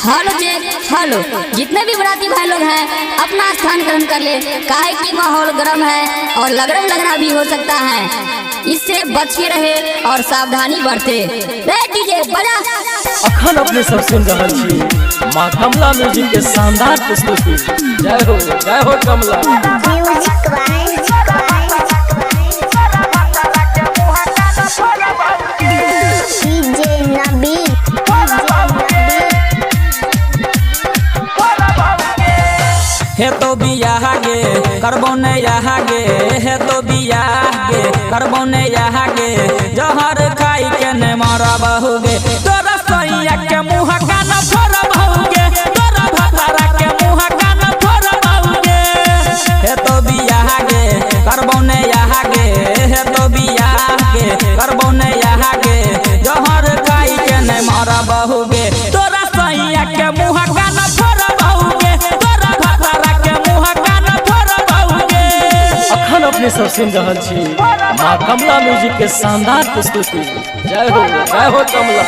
Hello check hello. जितने भी बराती भाई लोग हैं अपना स्थान ग्रहण कर ले, काहे कि माहौल गर्म है और लगना भी हो सकता है। इससे बच के रहे और सावधानी बरते। डीजे बजा। अखन अपने सब सुन रहा छी माँ कमला म्यूजिक के शानदार प्रस्तुति। जय हो कमला। हे तो बियाह गे करबो ने यहाँ गे, हे तो बियाह गे करबो ने यहाँ गे, जहर खाई के ने मारा बहुगे, तोरा सैया के मुँह का न फोड़ बहुगे, तोरा भतारा के मुँह का न फोड़ बहुगे। हे तो बियाह गे करबो ने यहाँ गे, हे तो बियाह गे करबो ने यहाँ गे, जहर खाई के ने मारा बहुगे, तोरा सैया के मुँह का न फोड़ बहुगे, तोरा भतारा के मुँह का न फोड़ बहुगे। अखन अपने सब सुन रहा छी माँ कमला म्यूजिक के शानदार प्रस्तुति। जय हो कमला।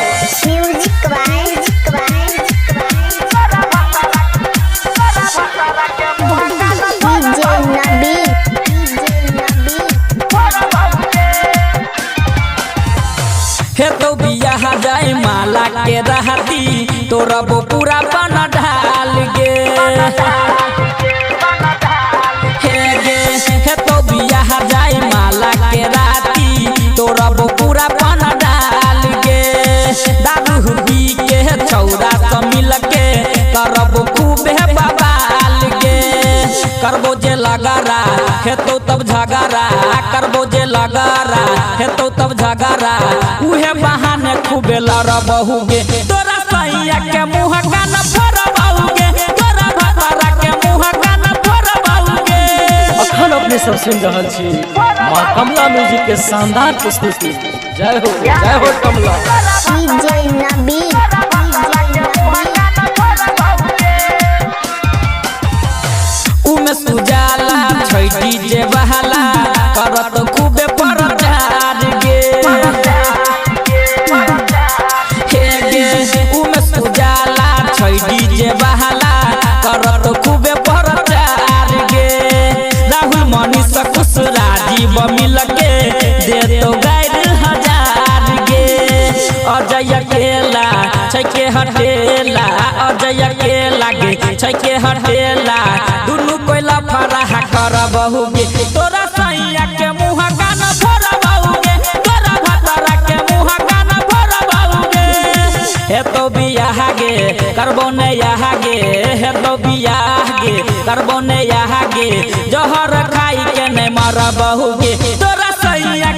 हे तो बियाह जाए माला के रहती, तोरा वो पूरा बन ढाल गे। हे तो बियाह जाए माला के राती, तोरा वो पूरा बन डाल गे। दारू पी के छौरा सब मिल के करबो खूबे बवाल गे। करबो जे लगारा हे तो तब झगड़ा, करबो जे लगारा हे तो तब झगड़ा, उहे बहाने खूबे लड़ बहुगे, तोरा सैया के मुँह का न फोड़ बहुगे, तोरा भतारा के मुँह का न फोड़ बहुगे। अखन अपने सब सुन रहा छी माँ कमला म्यूजिक के शानदार प्रस्तुति। जय हो कमला। उमे सुजाला छैटी जे बहाला, करत खूबे परचार गे। हे गे उमे सुजाला छैटी जे बहाला, करत खूबे परचार गे। राहुल मनीष खुश राजीव मिल के दे तो गायर हजार गे। अजय अकेला छै के हटेला, अजय अकेला गे छै के हटेला, दुनू कोइला फराहा कर बहुगे, तोरा सैया के मुँह का न फोड़ बहुगे, तोरा भतारा के मुँह का न फोड़ बहुगे। हे तो बियाह गे करबो ने यहाँ गे, हे तो बियाह गे करबो ने यहाँ गे, जहर खाई के ने मर बहुगे, तोरा सैया